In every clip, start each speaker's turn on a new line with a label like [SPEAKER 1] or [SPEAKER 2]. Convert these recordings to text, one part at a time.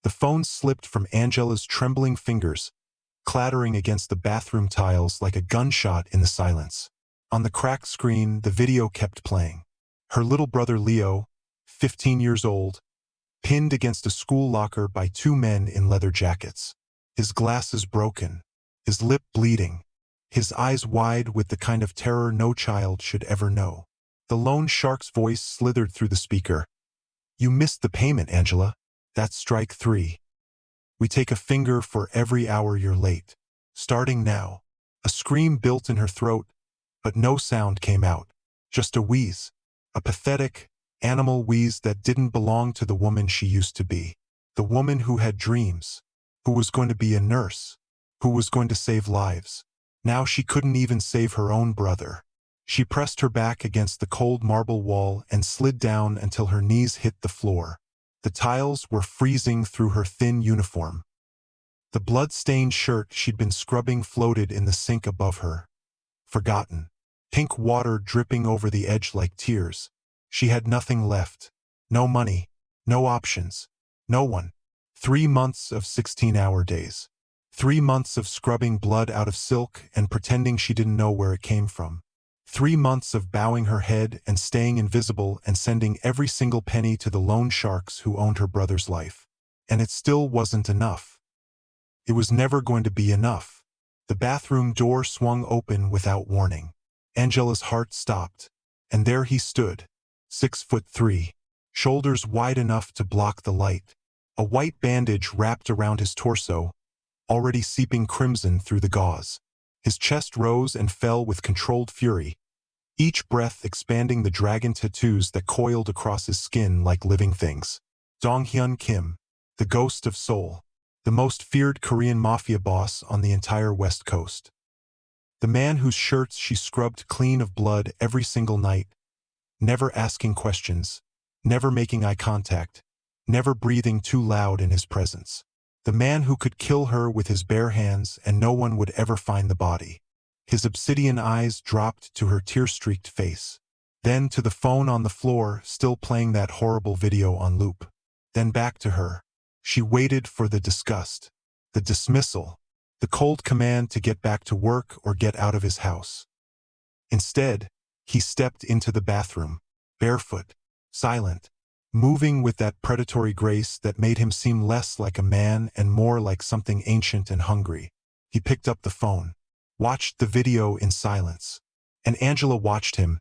[SPEAKER 1] The phone slipped from Angela's trembling fingers, clattering against the bathroom tiles like a gunshot in the silence. On the cracked screen, the video kept playing. Her little brother Leo, 15 years old, pinned against a school locker by two men in leather jackets. His glasses broken, his lip bleeding, his eyes wide with the kind of terror no child should ever know. The loan shark's voice slithered through the speaker. "You missed the payment, Angela. That's strike 3. We take a finger for every hour you're late. Starting now." A scream built in her throat, but no sound came out. Just a wheeze. A pathetic, animal wheeze that didn't belong to the woman she used to be. The woman who had dreams, who was going to be a nurse, who was going to save lives. Now she couldn't even save her own brother. She pressed her back against the cold marble wall and slid down until her knees hit the floor. The tiles were freezing through her thin uniform. The blood-stained shirt she'd been scrubbing floated in the sink above her. Forgotten. Pink water dripping over the edge like tears. She had nothing left. No money. No options. No one. 3 months of 16-hour days. 3 months of scrubbing blood out of silk and pretending she didn't know where it came from. 3 months of bowing her head and staying invisible and sending every single penny to the loan sharks who owned her brother's life. And it still wasn't enough. It was never going to be enough. The bathroom door swung open without warning. Angela's heart stopped. And there he stood, 6'3", shoulders wide enough to block the light. A white bandage wrapped around his torso, already seeping crimson through the gauze. His chest rose and fell with controlled fury, each breath expanding the dragon tattoos that coiled across his skin like living things. Dong-hyun Kim, the ghost of Seoul, the most feared Korean mafia boss on the entire West Coast. The man whose shirts she scrubbed clean of blood every single night, never asking questions, never making eye contact, never breathing too loud in his presence. The man who could kill her with his bare hands and no one would ever find the body. His obsidian eyes dropped to her tear-streaked face. Then to the phone on the floor, still playing that horrible video on loop. Then back to her. She waited for the disgust, the dismissal, the cold command to get back to work or get out of his house. Instead, he stepped into the bathroom, barefoot, silent, moving with that predatory grace that made him seem less like a man and more like something ancient and hungry. He picked up the phone, watched the video in silence. And Angela watched him,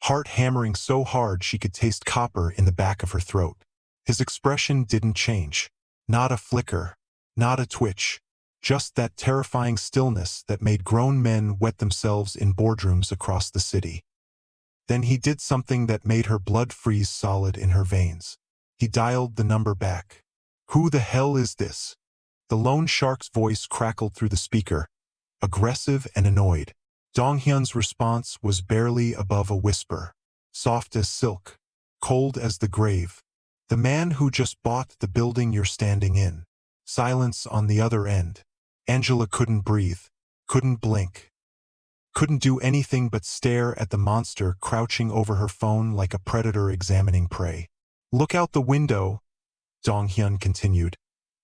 [SPEAKER 1] heart hammering so hard she could taste copper in the back of her throat. His expression didn't change. Not a flicker, not a twitch. Just that terrifying stillness that made grown men wet themselves in boardrooms across the city. Then he did something that made her blood freeze solid in her veins. He dialed the number back. "Who the hell is this?" The loan shark's voice crackled through the speaker, aggressive and annoyed. Dong-hyun's response was barely above a whisper, soft as silk, cold as the grave. "The man who just bought the building you're standing in." Silence on the other end. Angela couldn't breathe, couldn't blink, couldn't do anything but stare at the monster crouching over her phone like a predator examining prey. "Look out the window," Dong-hyun continued,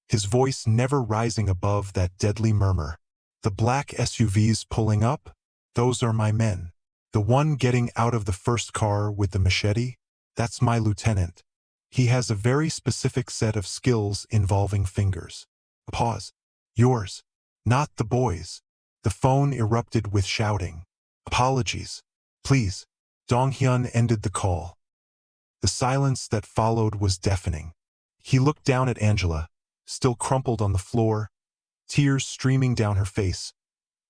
[SPEAKER 1] his voice never rising above that deadly murmur. "The black SUVs pulling up? Those are my men. The one getting out of the first car with the machete? That's my lieutenant. He has a very specific set of skills involving fingers." Pause. "Yours, not the boys." The phone erupted with shouting. "Apologies. Please." Dong-hyun ended the call. The silence that followed was deafening. He looked down at Angela, still crumpled on the floor, tears streaming down her face,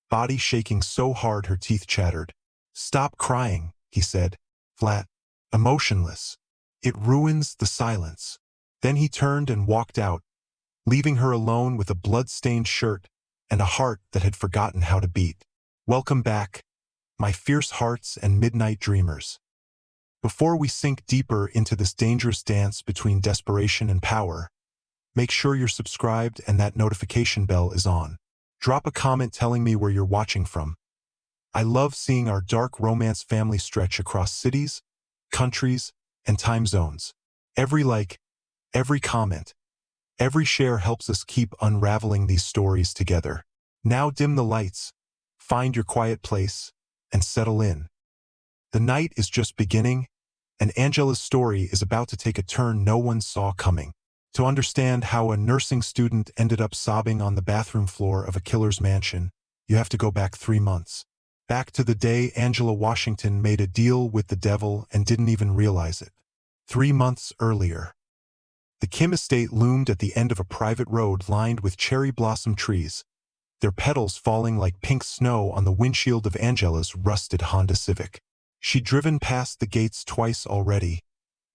[SPEAKER 1] body shaking so hard her teeth chattered. "Stop crying," he said, flat, emotionless. "It ruins the silence." Then he turned and walked out, leaving her alone with a blood-stained shirt and a heart that had forgotten how to beat. Welcome back, my fierce hearts and midnight dreamers. Before we sink deeper into this dangerous dance between desperation and power, make sure you're subscribed and that notification bell is on. Drop a comment telling me where you're watching from. I love seeing our dark romance family stretch across cities, countries, and time zones. Every like, every comment, Every share helps us keep unraveling these stories together. Now dim the lights, find your quiet place, and settle in. The night is just beginning, and Angela's story is about to take a turn no one saw coming. To understand how a nursing student ended up sobbing on the bathroom floor of a killer's mansion, you have to go back 3 months. Back to the day Angela Washington made a deal with the devil and didn't even realize it. 3 months earlier. The Kim estate loomed at the end of a private road lined with cherry blossom trees, their petals falling like pink snow on the windshield of Angela's rusted Honda Civic. She'd driven past the gates twice already,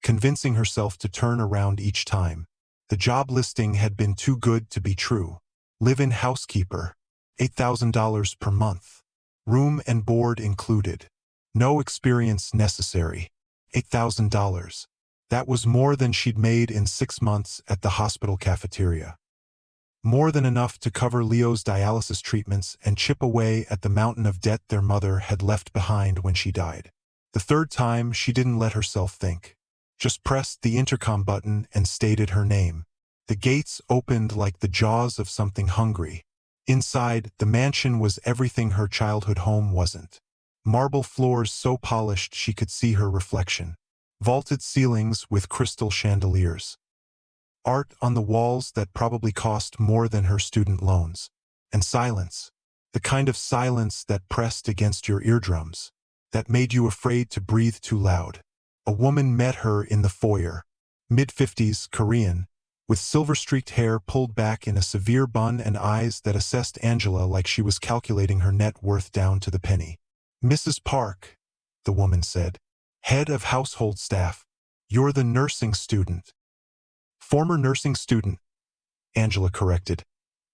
[SPEAKER 1] convincing herself to turn around each time. The job listing had been too good to be true. Live-in housekeeper, $8,000 per month. Room and board included. No experience necessary. $8,000. That was more than she'd made in 6 months at the hospital cafeteria. More than enough to cover Leo's dialysis treatments and chip away at the mountain of debt their mother had left behind when she died. The third time, she didn't let herself think. Just pressed the intercom button and stated her name. The gates opened like the jaws of something hungry. Inside, the mansion was everything her childhood home wasn't. Marble floors so polished she could see her reflection. Vaulted ceilings with crystal chandeliers. Art on the walls that probably cost more than her student loans. And silence. The kind of silence that pressed against your eardrums. That made you afraid to breathe too loud. A woman met her in the foyer. Mid-50s, Korean, with silver-streaked hair pulled back in a severe bun and eyes that assessed Angela like she was calculating her net worth down to the penny. "Mrs. Park," the woman said. "Head of household staff. You're the nursing student." "Former nursing student," Angela corrected,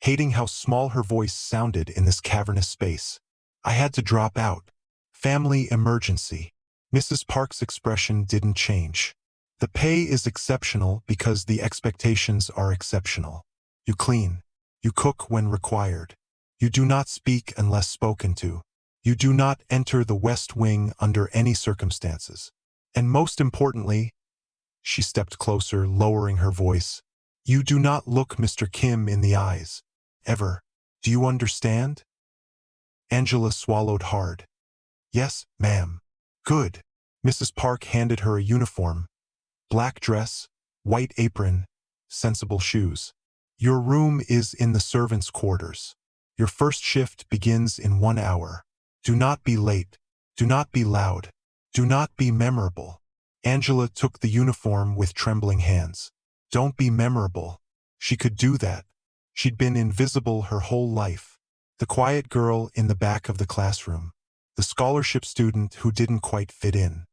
[SPEAKER 1] hating how small her voice sounded in this cavernous space. "I had to drop out. Family emergency." Mrs. Park's expression didn't change. "The pay is exceptional because the expectations are exceptional. You clean. You cook when required. You do not speak unless spoken to. You do not enter the West Wing under any circumstances. And most importantly," she stepped closer, lowering her voice, "you do not look Mr. Kim in the eyes. Ever. Do you understand?" Angela swallowed hard. "Yes, ma'am." "Good." Mrs. Park handed her a uniform. Black dress, white apron, sensible shoes. "Your room is in the servants' quarters. Your first shift begins in 1 hour. Do not be late. Do not be loud. Do not be memorable." Angela took the uniform with trembling hands. Don't be memorable. She could do that. She'd been invisible her whole life. The quiet girl in the back of the classroom. The scholarship student who didn't quite fit in.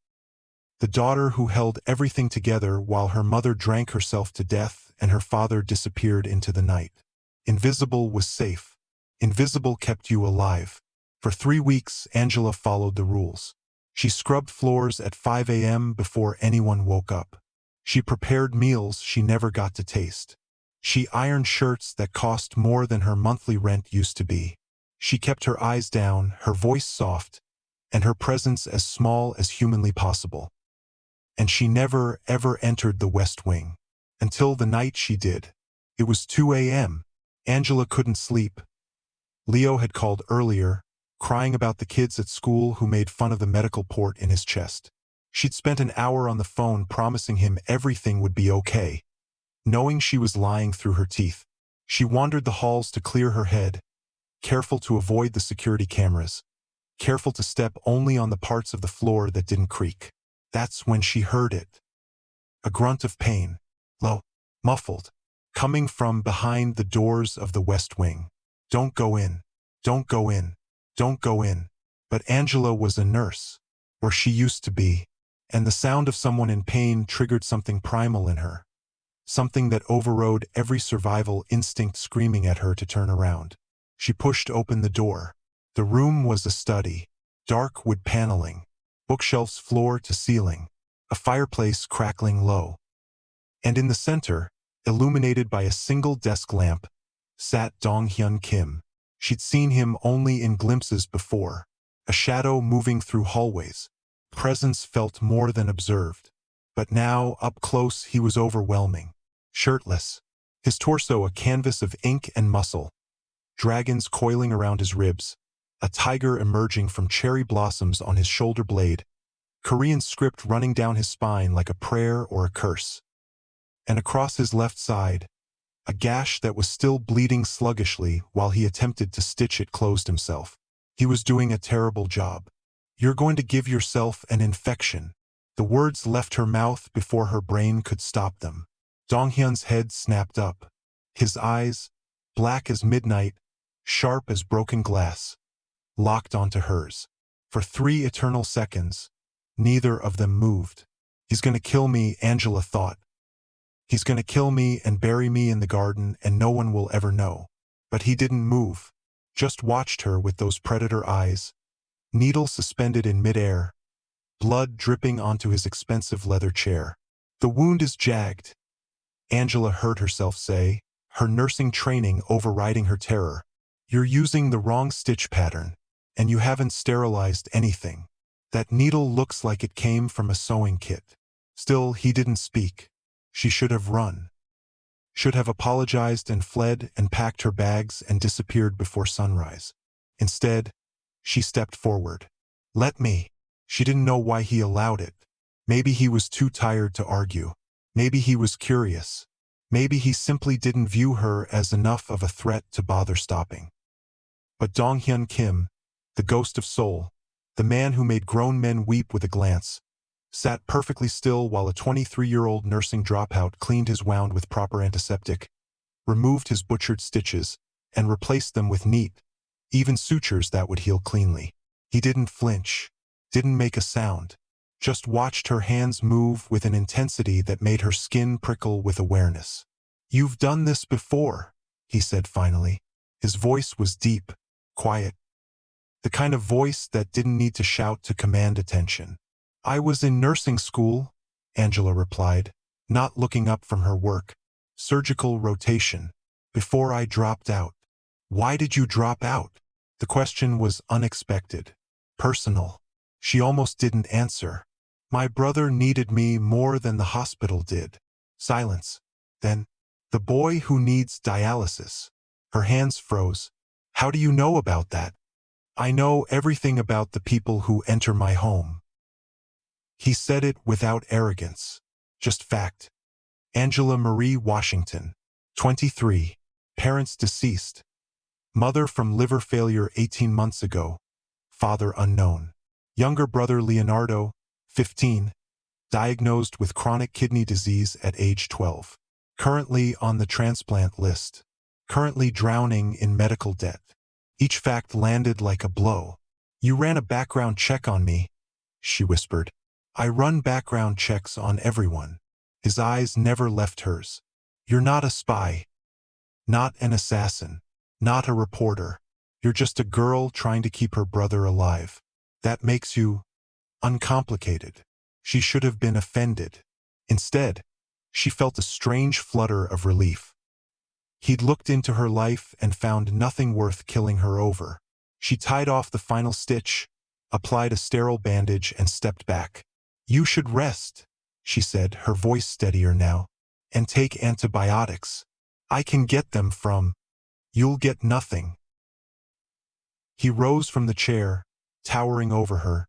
[SPEAKER 1] The daughter who held everything together while her mother drank herself to death and her father disappeared into the night. Invisible was safe. Invisible kept you alive. For 3 weeks, Angela followed the rules. She scrubbed floors at 5 a.m. before anyone woke up. She prepared meals she never got to taste. She ironed shirts that cost more than her monthly rent used to be. She kept her eyes down, her voice soft, and her presence as small as humanly possible. And she never, ever entered the West Wing. Until the night she did. It was 2 a.m. Angela couldn't sleep. Leo had called earlier, crying about the kids at school who made fun of the medical port in his chest. She'd spent an hour on the phone promising him everything would be okay. Knowing she was lying through her teeth, she wandered the halls to clear her head, careful to avoid the security cameras, careful to step only on the parts of the floor that didn't creak. That's when she heard it. A grunt of pain, low, muffled, coming from behind the doors of the West Wing. Don't go in. Don't go in. Don't go in. But Angela was a nurse, or she used to be, and the sound of someone in pain triggered something primal in her. Something that overrode every survival instinct screaming at her to turn around. She pushed open the door. The room was a study. Dark wood paneling. Bookshelves floor to ceiling. A fireplace crackling low. And in the center, illuminated by a single desk lamp, sat Dong-hyun Kim. She'd seen him only in glimpses before. A shadow moving through hallways. Presence felt more than observed. But now, up close, he was overwhelming. Shirtless. his torso a canvas of ink and muscle, dragons coiling around his ribs, a tiger emerging from cherry blossoms on his shoulder blade, Korean script running down his spine like a prayer or a curse. And across his left side, a gash that was still bleeding sluggishly while he attempted to stitch it closed himself. He was doing a terrible job. "You're going to give yourself an infection." The words left her mouth before her brain could stop them. Donghyun's head snapped up. His eyes, black as midnight, sharp as broken glass, locked onto hers. For 3 eternal seconds, neither of them moved. "He's going to kill me," Angela thought. "He's going to kill me and bury me in the garden and no one will ever know." But he didn't move, just watched her with those predator eyes, needle suspended in midair, blood dripping onto his expensive leather chair. "The wound is jagged," Angela heard herself say, her nursing training overriding her terror. "You're using the wrong stitch pattern, and you haven't sterilized anything. That needle looks like it came from a sewing kit." Still, he didn't speak. She should have run. Should have apologized and fled and packed her bags and disappeared before sunrise. Instead, she stepped forward. "Let me." She didn't know why he allowed it. Maybe he was too tired to argue. Maybe he was curious. Maybe he simply didn't view her as enough of a threat to bother stopping. But Donghyun Kim, the ghost of Seoul, the man who made grown men weep with a glance, sat perfectly still while a 23-year-old nursing dropout cleaned his wound with proper antiseptic, removed his butchered stitches, and replaced them with neat, even sutures that would heal cleanly. He didn't flinch, didn't make a sound, just watched her hands move with an intensity that made her skin prickle with awareness. "You've done this before," he said finally. His voice was deep, quiet, the kind of voice that didn't need to shout to command attention. "I was in nursing school," Angela replied, not looking up from her work. "Surgical rotation. Before I dropped out." "Why did you drop out?" The question was unexpected, personal. She almost didn't answer. "My brother needed me more than the hospital did." Silence. Then, "The boy who needs dialysis." Her hands froze. "How do you know about that?" "I know everything about the people who enter my home." He said it without arrogance, just fact. Angela Marie Washington, 23, parents deceased, mother from liver failure 18 months ago, father unknown. Younger brother Leonardo, 15, diagnosed with chronic kidney disease at age 12. Currently on the transplant list. Currently drowning in medical debt. Each fact landed like a blow. "You ran a background check on me," she whispered. "I run background checks on everyone." His eyes never left hers. "You're not a spy. Not an assassin. Not a reporter. You're just a girl trying to keep her brother alive. That makes you uncomplicated." She should have been offended. Instead, she felt a strange flutter of relief. He'd looked into her life and found nothing worth killing her over. She tied off the final stitch, applied a sterile bandage and stepped back. "You should rest," she said, her voice steadier now, "and take antibiotics. I can get them from—" "You'll get nothing." He rose from the chair, towering over her,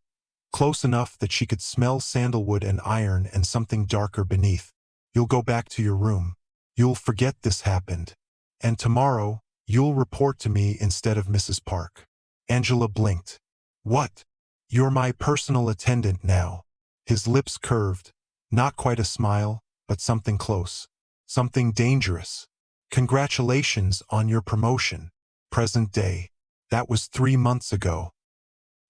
[SPEAKER 1] close enough that she could smell sandalwood and iron and something darker beneath. "You'll go back to your room. You'll forget this happened. And tomorrow, you'll report to me instead of Mrs. Park." Angela blinked. "What? You're my personal attendant now." His lips curved, not quite a smile, but something close. Something dangerous. "Congratulations on your promotion." Present day. That was 3 months ago.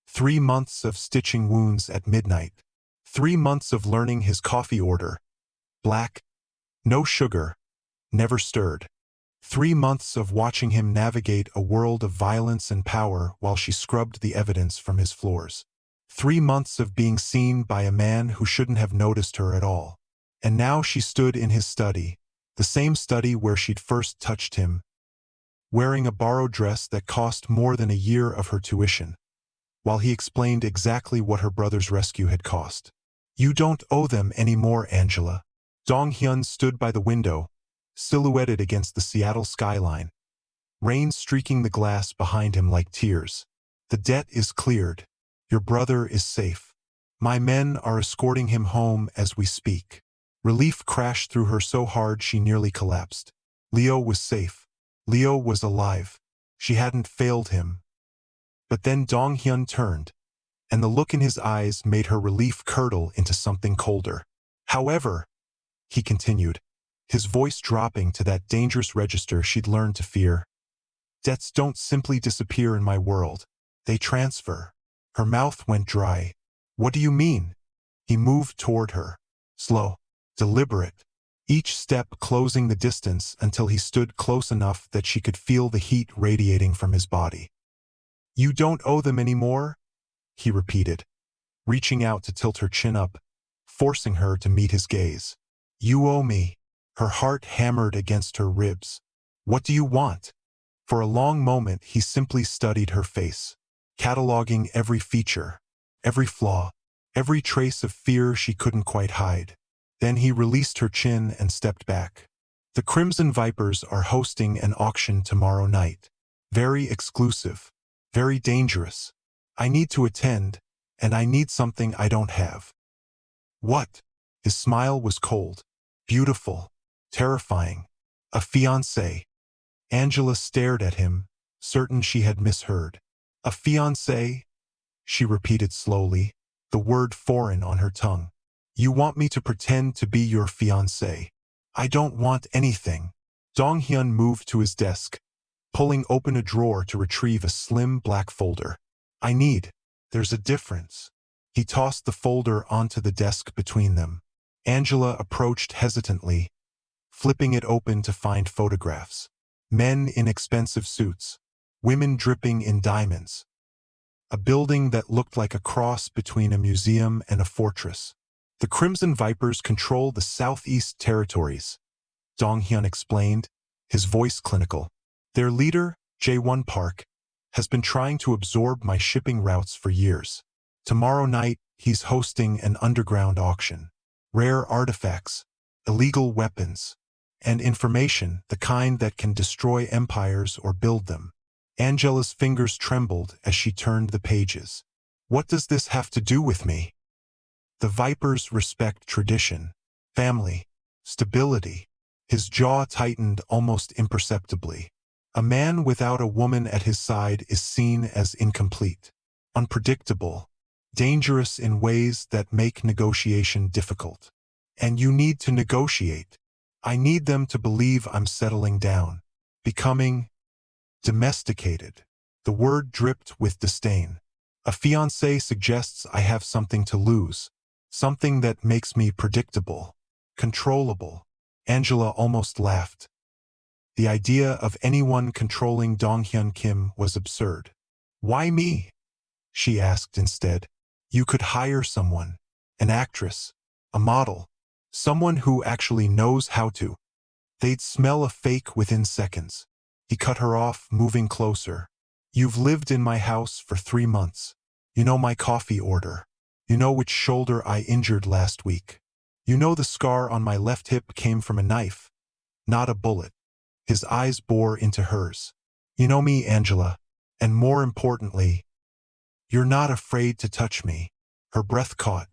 [SPEAKER 1] 3 months of stitching wounds at midnight. 3 months of learning his coffee order. Black. No sugar. Never stirred. 3 months of watching him navigate a world of violence and power while she scrubbed the evidence from his floors. 3 months of being seen by a man who shouldn't have noticed her at all. And now she stood in his study, the same study where she'd first touched him, wearing a borrowed dress that cost more than a year of her tuition, while he explained exactly what her brother's rescue had cost. "You don't owe them any more, Angela." Donghyun stood by the window, silhouetted against the Seattle skyline, rain streaking the glass behind him like tears. The debt is cleared. Your brother is safe. My men are escorting him home as we speak. Relief crashed through her so hard she nearly collapsed. Leo was safe. Leo was alive. She hadn't failed him. But then Dong-hyun turned, and the look in his eyes made her relief curdle into something colder. However, he continued, his voice dropping to that dangerous register she'd learned to fear. Debts don't simply disappear in my world. They transfer. Her mouth went dry. What do you mean? He moved toward her. Slow, deliberate, each step closing the distance until he stood close enough that she could feel the heat radiating from his body. You don't owe them anymore? He repeated, reaching out to tilt her chin up, forcing her to meet his gaze. You owe me. Her heart hammered against her ribs. What do you want? For a long moment he simply studied her face, cataloging every feature, every flaw, every trace of fear she couldn't quite hide. Then he released her chin and stepped back. The Crimson Vipers are hosting an auction tomorrow night. Very exclusive, very dangerous. I need to attend, and I need something I don't have. What? His smile was cold, beautiful, terrifying. A fiancé. Angela stared at him, certain she had misheard. A fiancé? She repeated slowly, the word foreign on her tongue. You want me to pretend to be your fiancé? I don't want anything. Dong-hyun moved to his desk, pulling open a drawer to retrieve a slim black folder. There's a difference. He tossed the folder onto the desk between them. Angela approached hesitantly, flipping it open to find photographs. Men in expensive suits, women dripping in diamonds. A building that looked like a cross between a museum and a fortress. The Crimson Vipers control the Southeast Territories, Dong-hyun explained, his voice clinical. Their leader, Jae-won Park, has been trying to absorb my shipping routes for years. Tomorrow night, he's hosting an underground auction. Rare artifacts, illegal weapons, and information, the kind that can destroy empires or build them. Angela's fingers trembled as she turned the pages. What does this have to do with me? The Vipers respect tradition, family, stability. His jaw tightened almost imperceptibly. A man without a woman at his side is seen as incomplete, unpredictable, dangerous in ways that make negotiation difficult. And you need to negotiate. I need them to believe I'm settling down, becoming domesticated. The word dripped with disdain. A fiancé suggests I have something to lose, something that makes me predictable, controllable. Angela almost laughed. The idea of anyone controlling Dong-hyun Kim was absurd. Why me? She asked instead. You could hire someone, an actress, a model, someone who actually knows how to. They'd smell a fake within seconds. He cut her off, moving closer. You've lived in my house for 3 months. You know my coffee order. You know which shoulder I injured last week. You know the scar on my left hip came from a knife, not a bullet. His eyes bore into hers. You know me, Angela, and more importantly, you're not afraid to touch me. Her breath caught.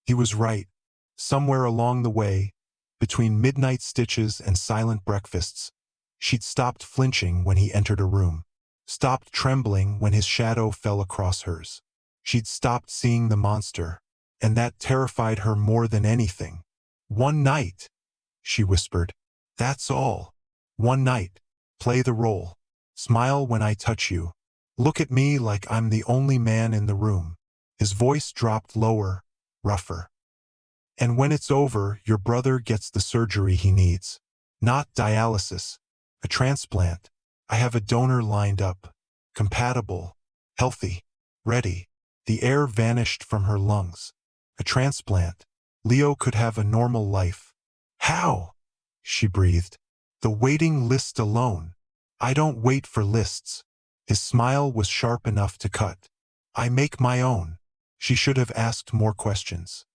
[SPEAKER 1] He was right. Somewhere along the way, between midnight stitches and silent breakfasts, she'd stopped flinching when he entered a room, stopped trembling when his shadow fell across hers. She'd stopped seeing the monster, and that terrified her more than anything. One night, she whispered. That's all. One night. Play the role. Smile when I touch you. Look at me like I'm the only man in the room. His voice dropped lower, rougher. And when it's over, your brother gets the surgery he needs. Not dialysis. A transplant. I have a donor lined up. Compatible. Healthy. Ready. The air vanished from her lungs. A transplant. Leo could have a normal life. How? She breathed. The waiting list alone. I don't wait for lists. His smile was sharp enough to cut. I make my own. She should have asked more questions.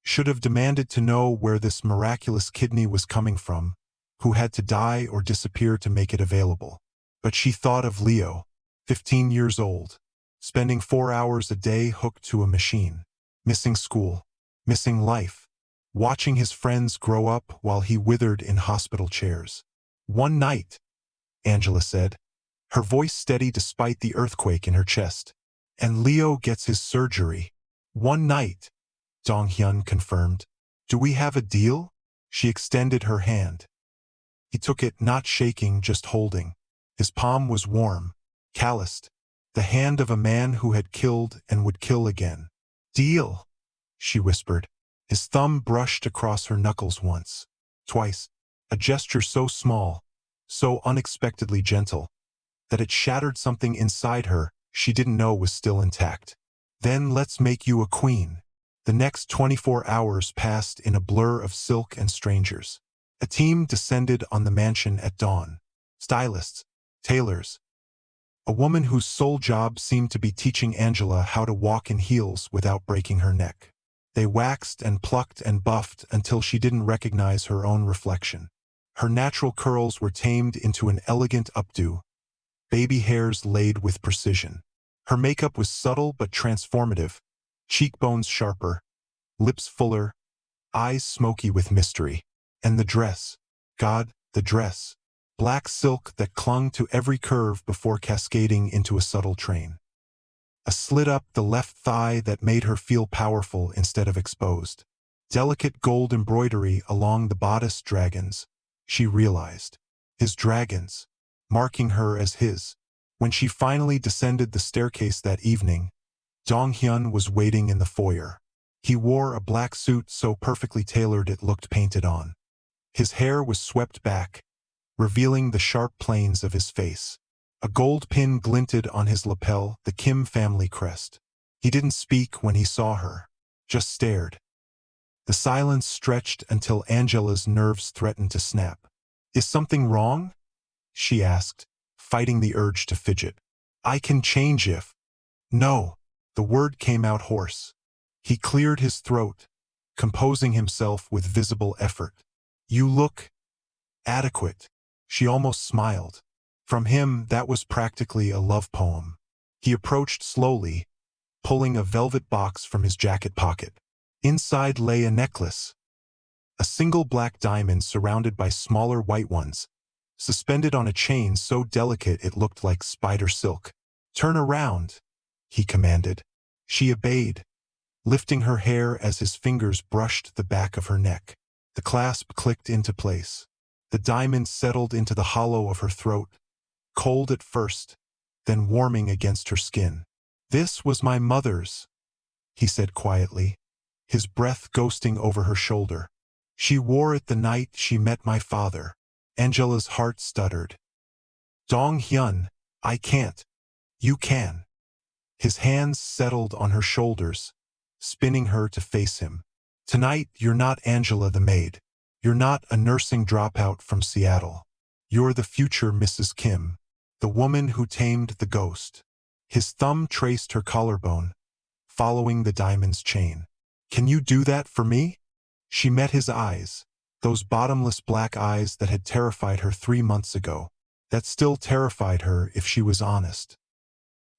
[SPEAKER 1] Should have demanded to know where this miraculous kidney was coming from, who had to die or disappear to make it available. But she thought of Leo, 15 years old, spending 4 hours a day hooked to a machine, missing school, missing life, watching his friends grow up while he withered in hospital chairs. One night, Angela said, her voice steady despite the earthquake in her chest. And Leo gets his surgery. One night, Dong-hyun confirmed. Do we have a deal? She extended her hand. He took it, not shaking, just holding. His palm was warm, calloused, the hand of a man who had killed and would kill again. Deal, she whispered. His thumb brushed across her knuckles once, twice, a gesture so small, so unexpectedly gentle, that it shattered something inside her she didn't know was still intact. Then let's make you a queen. The next 24 hours passed in a blur of silk and strangers. A team descended on the mansion at dawn. Stylists, tailors. A woman whose sole job seemed to be teaching Angela how to walk in heels without breaking her neck. They waxed and plucked and buffed until she didn't recognize her own reflection. Her natural curls were tamed into an elegant updo, baby hairs laid with precision. Her makeup was subtle but transformative, cheekbones sharper, lips fuller, eyes smoky with mystery. And the dress, God, the dress, black silk that clung to every curve before cascading into a subtle train. A slit up the left thigh that made her feel powerful instead of exposed. Delicate gold embroidery along the bodice dragons, she realized. His dragons, marking her as his. When she finally descended the staircase that evening, Dong-hyun was waiting in the foyer. He wore a black suit so perfectly tailored it looked painted on. His hair was swept back, revealing the sharp planes of his face. A gold pin glinted on his lapel, the Kim family crest. He didn't speak when he saw her, just stared. The silence stretched until Angela's nerves threatened to snap. Is something wrong? She asked, fighting the urge to fidget. I can change if... No, the word came out hoarse. He cleared his throat, composing himself with visible effort. You look adequate. She almost smiled. From him, that was practically a love poem. He approached slowly, pulling a velvet box from his jacket pocket. Inside lay a necklace, a single black diamond surrounded by smaller white ones, suspended on a chain so delicate it looked like spider silk. Turn around, he commanded. She obeyed, lifting her hair as his fingers brushed the back of her neck. The clasp clicked into place. The diamond settled into the hollow of her throat, cold at first, then warming against her skin. This was my mother's, he said quietly, his breath ghosting over her shoulder. She wore it the night she met my father. Angela's heart stuttered. Dong-hyun, I can't. You can. His hands settled on her shoulders, spinning her to face him. Tonight, you're not Angela the maid. You're not a nursing dropout from Seattle. You're the future Mrs. Kim, the woman who tamed the ghost. His thumb traced her collarbone, following the diamond's chain. Can you do that for me? She met his eyes, those bottomless black eyes that had terrified her 3 months ago, that still terrified her if she was honest.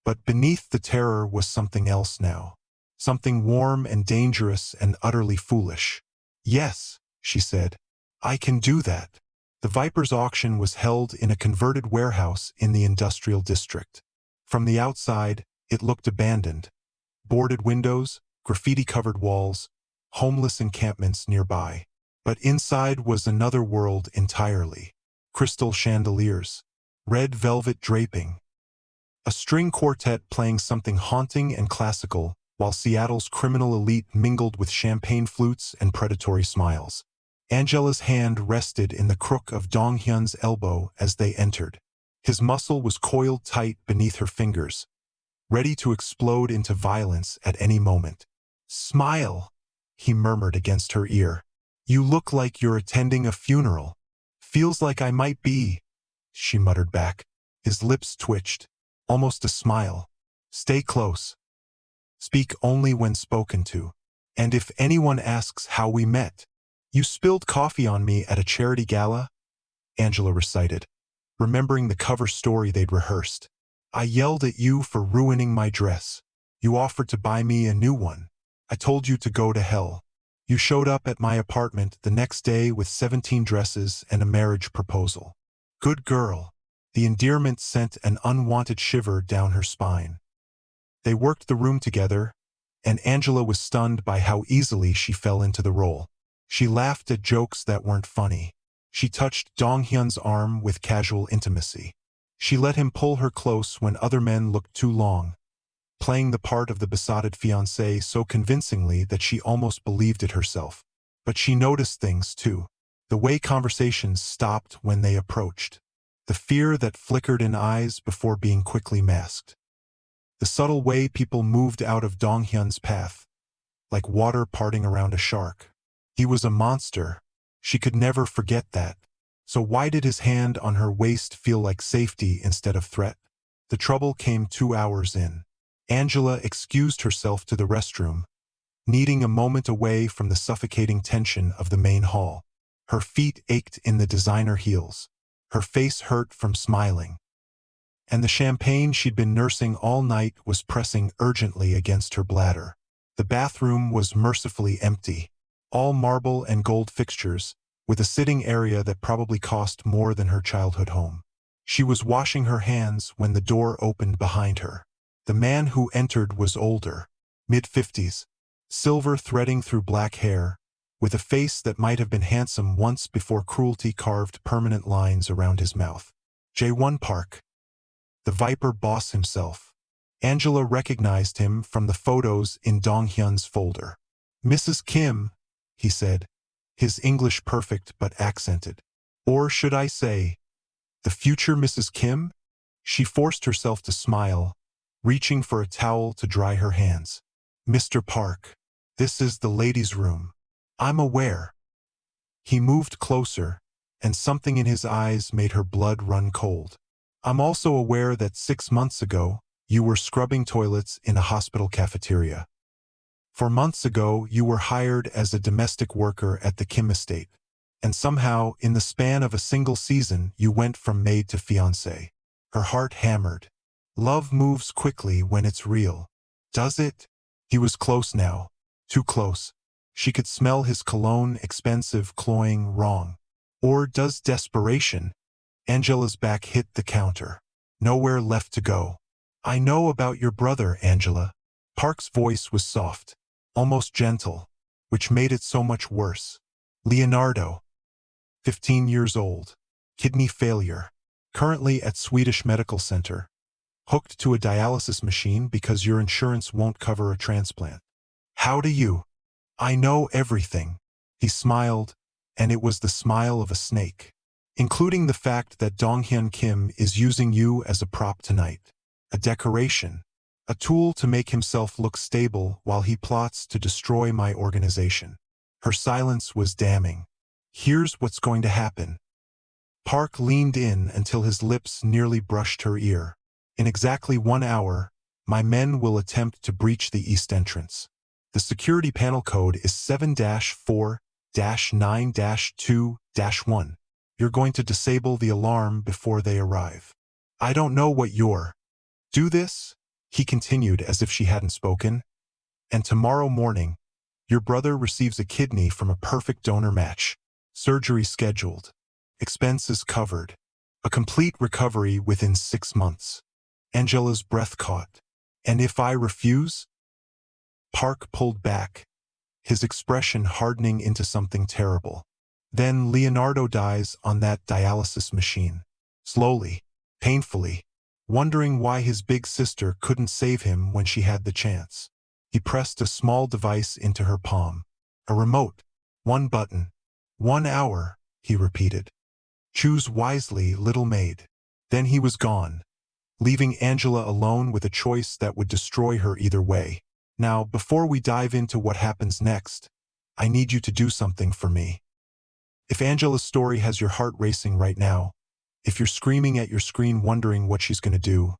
[SPEAKER 1] But beneath the terror was something else now, something warm and dangerous and utterly foolish. Yes, she said, I can do that. The Viper's auction was held in a converted warehouse in the industrial district. From the outside, it looked abandoned. Boarded windows, graffiti-covered walls, homeless encampments nearby. But inside was another world entirely. Crystal chandeliers, red velvet draping, a string quartet playing something haunting and classical, while Seattle's criminal elite mingled with champagne flutes and predatory smiles. Angela's hand rested in the crook of Dong-hyun's elbow as they entered. His muscle was coiled tight beneath her fingers, ready to explode into violence at any moment. Smile, he murmured against her ear. You look like you're attending a funeral. Feels like I might be, she muttered back. His lips twitched, almost a smile. Stay close. Speak only when spoken to. And if anyone asks how we met, you spilled coffee on me at a charity gala? Angela recited, remembering the cover story they'd rehearsed. I yelled at you for ruining my dress. You offered to buy me a new one. I told you to go to hell. You showed up at my apartment the next day with 17 dresses and a marriage proposal. Good girl. The endearment sent an unwanted shiver down her spine. They worked the room together, and Angela was stunned by how easily she fell into the role. She laughed at jokes that weren't funny. She touched Dong-hyun's arm with casual intimacy. She let him pull her close when other men looked too long, playing the part of the besotted fiancé so convincingly that she almost believed it herself. But she noticed things, too. The way conversations stopped when they approached. The fear that flickered in eyes before being quickly masked. The subtle way people moved out of Dong-hyun's path, like water parting around a shark. He was a monster. She could never forget that. So why did his hand on her waist feel like safety instead of threat? The trouble came 2 hours in. Angela excused herself to the restroom, needing a moment away from the suffocating tension of the main hall. Her feet ached in the designer heels. Her face hurt from smiling. And the champagne she'd been nursing all night was pressing urgently against her bladder. The bathroom was mercifully empty. All marble and gold fixtures, with a sitting area that probably cost more than her childhood home. She was washing her hands when the door opened behind her. The man who entered was older, mid-50s, silver threading through black hair, with a face that might have been handsome once before cruelty carved permanent lines around his mouth. Jae-won Park, the Viper boss himself. Angela recognized him from the photos in Dong-hyun's folder. Mrs. Kim, he said, his English perfect but accented. Or should I say, the future Mrs. Kim? She forced herself to smile, reaching for a towel to dry her hands. Mr. Park, this is the ladies' room. I'm aware. He moved closer, and something in his eyes made her blood run cold. I'm also aware that 6 months ago, you were scrubbing toilets in a hospital cafeteria. 4 months ago, you were hired as a domestic worker at the Kim estate. And somehow, in the span of a single season, you went from maid to fiancé. Her heart hammered. Love moves quickly when it's real. Does it? He was close now. Too close. She could smell his cologne, expensive, cloying, wrong. Or does desperation? Angela's back hit the counter. Nowhere left to go. I know about your brother, Angela. Park's voice was soft, almost gentle, which made it so much worse. Leonardo, 15 years old, kidney failure, currently at Swedish Medical Center, hooked to a dialysis machine because your insurance won't cover a transplant. How do you? I know everything. He smiled, and it was the smile of a snake, including the fact that Dong-hyun Kim is using you as a prop tonight, a decoration, a tool to make himself look stable while he plots to destroy my organization. Her silence was damning. Here's what's going to happen. Park leaned in until his lips nearly brushed her ear. In exactly 1 hour, my men will attempt to breach the east entrance. The security panel code is 7-4-9-2-1. You're going to disable the alarm before they arrive. I don't know what you're. Do this, he continued as if she hadn't spoken. And tomorrow morning, your brother receives a kidney from a perfect donor match. Surgery scheduled. Expenses covered. A complete recovery within 6 months. Angela's breath caught. And if I refuse? Park pulled back, his expression hardening into something terrible. Then Leonardo dies on that dialysis machine. Slowly, painfully, wondering why his big sister couldn't save him when she had the chance. He pressed a small device into her palm. A remote. 1 button. 1 hour, he repeated. Choose wisely, little maid. Then he was gone, leaving Angela alone with a choice that would destroy her either way. Now, before we dive into what happens next, I need you to do something for me. If Angela's story has your heart racing right now, if you're screaming at your screen wondering what she's going to do,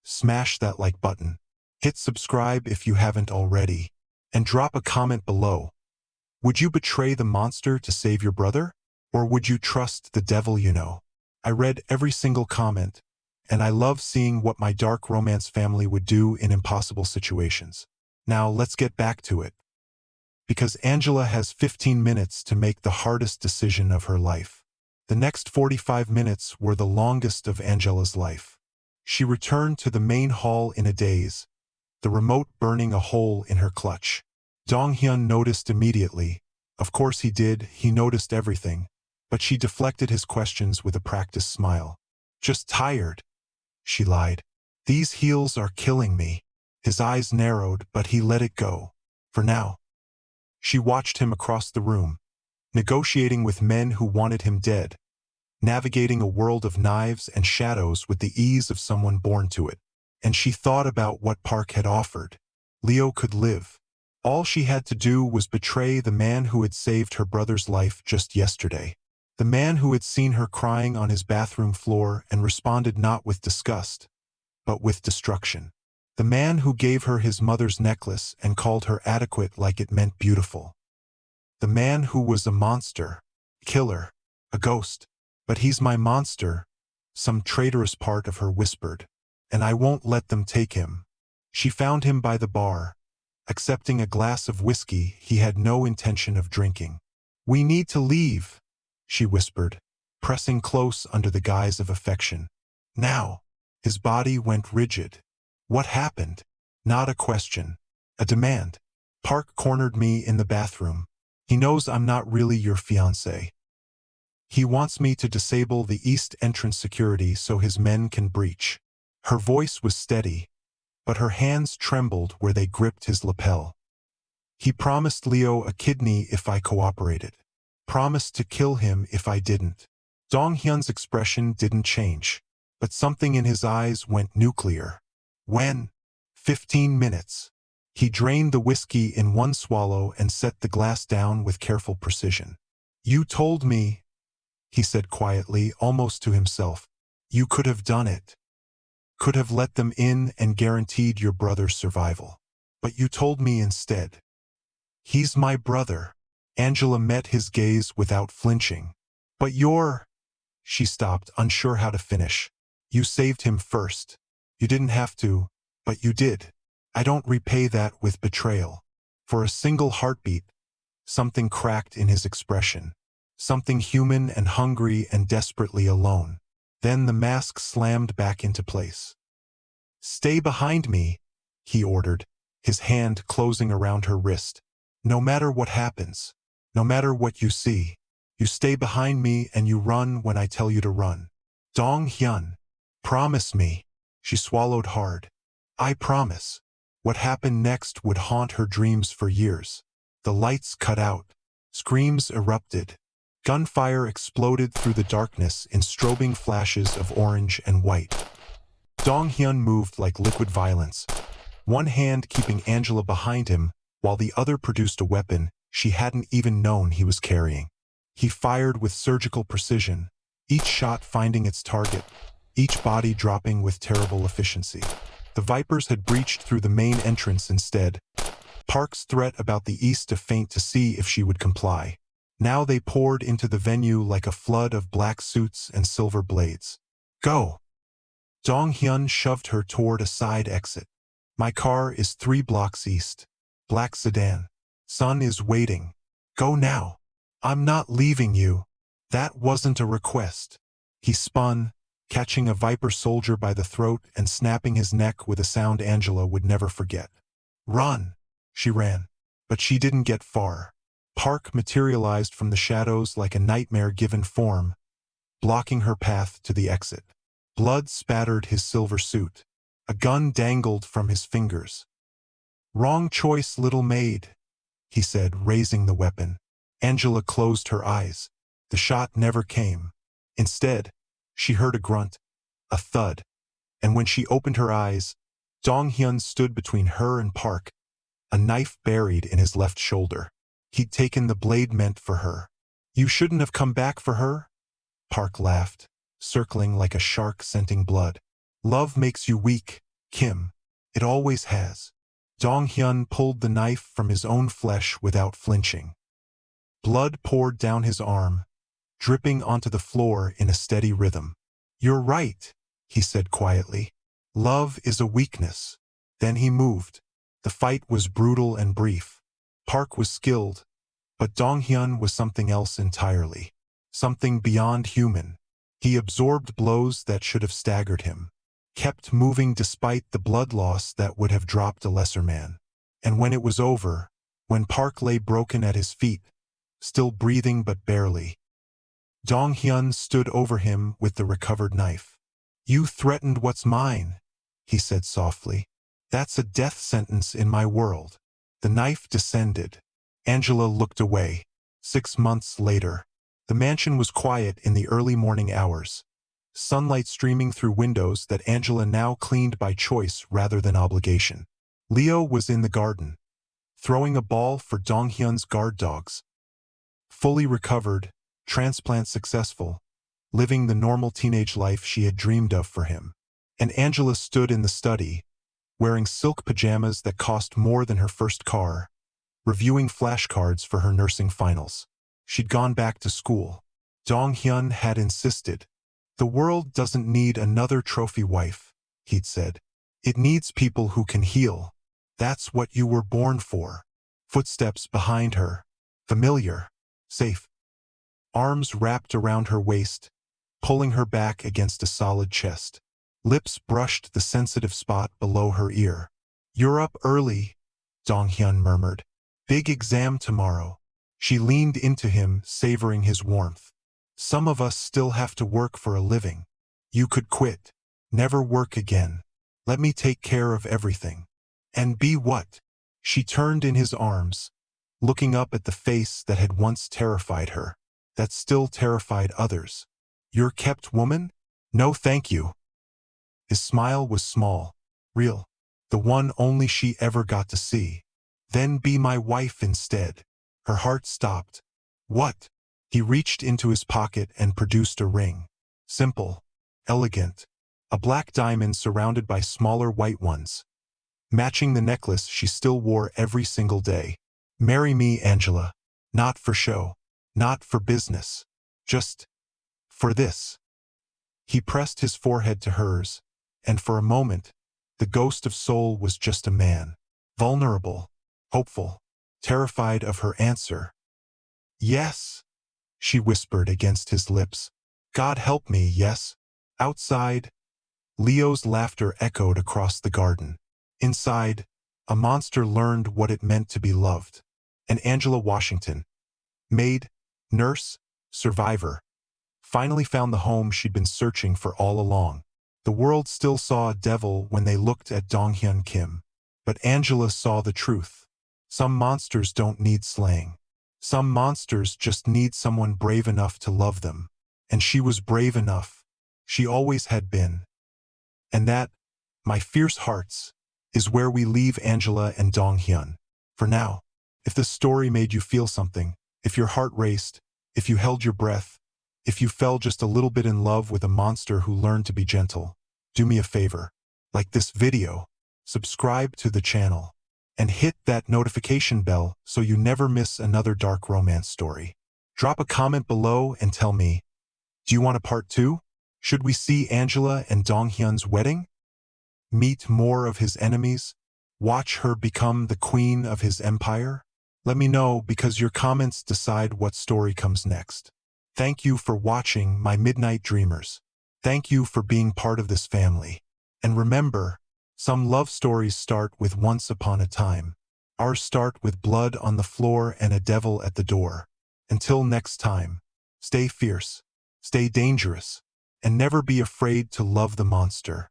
[SPEAKER 1] smash that like button. Hit subscribe if you haven't already, and drop a comment below. Would you betray the monster to save your brother? Or would you trust the devil you know? I read every single comment, and I love seeing what my dark romance family would do in impossible situations. Now let's get back to it. Because Angela has 15 minutes to make the hardest decision of her life. The next 45 minutes were the longest of Angela's life. She returned to the main hall in a daze, the remote burning a hole in her clutch. Dong-hyun noticed immediately. Of course he did, he noticed everything. But she deflected his questions with a practiced smile. Just tired, she lied. These heels are killing me. His eyes narrowed, but he let it go. For now. She watched him across the room, negotiating with men who wanted him dead, navigating a world of knives and shadows with the ease of someone born to it. And she thought about what Park had offered. Leo could live. All she had to do was betray the man who had saved her brother's life just yesterday. The man who had seen her crying on his bathroom floor and responded not with disgust, but with destruction. The man who gave her his mother's necklace and called her adequate like it meant beautiful. The man who was a monster, killer, a ghost. But he's my monster, some traitorous part of her whispered. And I won't let them take him. She found him by the bar, accepting a glass of whiskey he had no intention of drinking. We need to leave, she whispered, pressing close under the guise of affection. Now. His body went rigid. What happened? Not a question. A demand. Park cornered me in the bathroom. He knows I'm not really your fiancé. He wants me to disable the east entrance security so his men can breach. Her voice was steady, but her hands trembled where they gripped his lapel. He promised Leo a kidney if I cooperated. Promised to kill him if I didn't. Dong-hyun's expression didn't change, but something in his eyes went nuclear. When? 15 minutes. He drained the whiskey in one swallow and set the glass down with careful precision. You told me, he said quietly, almost to himself. You could have done it. Could have let them in and guaranteed your brother's survival. But you told me instead. He's my brother. Angela met his gaze without flinching. But you're... She stopped, unsure how to finish. You saved him first. You didn't have to, but you did. I don't repay that with betrayal. For a single heartbeat, something cracked in his expression. Something human and hungry and desperately alone. Then the mask slammed back into place. Stay behind me, he ordered, his hand closing around her wrist. No matter what happens, no matter what you see, you stay behind me and you run when I tell you to run. Dong-hyun, promise me. She swallowed hard. I promise. What happened next would haunt her dreams for years. The lights cut out. Screams erupted. Gunfire exploded through the darkness in strobing flashes of orange and white. Dong-hyun moved like liquid violence, one hand keeping Angela behind him, while the other produced a weapon she hadn't even known he was carrying. He fired with surgical precision, each shot finding its target, each body dropping with terrible efficiency. The Vipers had breached through the main entrance instead. Park's threat about the east to faint to see if she would comply. Now they poured into the venue like a flood of black suits and silver blades. Go! Dong-hyun shoved her toward a side exit. My car is 3 blocks east. Black sedan. Sun is waiting. Go now. I'm not leaving you. That wasn't a request. He spun, catching a Viper soldier by the throat and snapping his neck with a sound Angela would never forget. Run! She ran. But she didn't get far. Park materialized from the shadows like a nightmare given form, blocking her path to the exit. Blood spattered his silver suit. A gun dangled from his fingers. Wrong choice, little maid, he said, raising the weapon. Angela closed her eyes. The shot never came. Instead, she heard a grunt, a thud, and when she opened her eyes, Dong-hyun stood between her and Park, a knife buried in his left shoulder. He'd taken the blade meant for her. You shouldn't have come back for her? Park laughed, circling like a shark scenting blood. Love makes you weak, Kim. It always has. Dong-hyun pulled the knife from his own flesh without flinching. Blood poured down his arm, dripping onto the floor in a steady rhythm. "You're right," he said quietly. "Love is a weakness." Then he moved. The fight was brutal and brief. Park was skilled, but Dong-hyun was something else entirely. Something beyond human. He absorbed blows that should have staggered him, kept moving despite the blood loss that would have dropped a lesser man. And when it was over, when Park lay broken at his feet, still breathing but barely, Dong-hyun stood over him with the recovered knife. "You threatened what's mine," he said softly. "That's a death sentence in my world." The knife descended. Angela looked away. 6 months later, the mansion was quiet in the early morning hours, sunlight streaming through windows that Angela now cleaned by choice rather than obligation. Leo was in the garden, throwing a ball for Dong-hyun's guard dogs. Fully recovered, transplant successful, living the normal teenage life she had dreamed of for him. And Angela stood in the study, wearing silk pajamas that cost more than her first car, reviewing flashcards for her nursing finals. She'd gone back to school. Dong-hyun had insisted. "The world doesn't need another trophy wife," he'd said. "It needs people who can heal. That's what you were born for." Footsteps behind her. Familiar. Safe. Arms wrapped around her waist, pulling her back against a solid chest. Lips brushed the sensitive spot below her ear. "You're up early," Dong-hyun murmured. "Big exam tomorrow." She leaned into him, savoring his warmth. "Some of us still have to work for a living. You could quit. Never work again. Let me take care of everything." "And be what?" She turned in his arms, looking up at the face that had once terrified her, that still terrified others. "Your kept woman?" "No thank you." His smile was small, real, the one only she ever got to see. "Then be my wife instead." Her heart stopped. "What?" He reached into his pocket and produced a ring. Simple, elegant, a black diamond surrounded by smaller white ones, matching the necklace she still wore every single day. "Marry me, Angela. Not for show. Not for business. Just for this." He pressed his forehead to hers, and for a moment, the ghost of Seoul was just a man. Vulnerable, hopeful, terrified of her answer. "Yes," she whispered against his lips. "God help me, yes." Outside, Leo's laughter echoed across the garden. Inside, a monster learned what it meant to be loved. And Angela Washington, maid, nurse, survivor, finally found the home she'd been searching for all along. The world still saw a devil when they looked at Dong-hyun Kim. But Angela saw the truth. Some monsters don't need slaying. Some monsters just need someone brave enough to love them. And she was brave enough. She always had been. And that, my fierce hearts, is where we leave Angela and Dong-hyun. For now. If this story made you feel something, if your heart raced, if you held your breath, if you fell just a little bit in love with a monster who learned to be gentle, do me a favor. Like this video, subscribe to the channel, and hit that notification bell so you never miss another dark romance story. Drop a comment below and tell me, do you want a part 2? Should we see Angela and Dong-hyun's wedding? Meet more of his enemies? Watch her become the queen of his empire? Let me know, because your comments decide what story comes next. Thank you for watching, my Midnight Dreamers. Thank you for being part of this family. And remember, some love stories start with once upon a time. Ours start with blood on the floor and a devil at the door. Until next time, stay fierce, stay dangerous, and never be afraid to love the monster.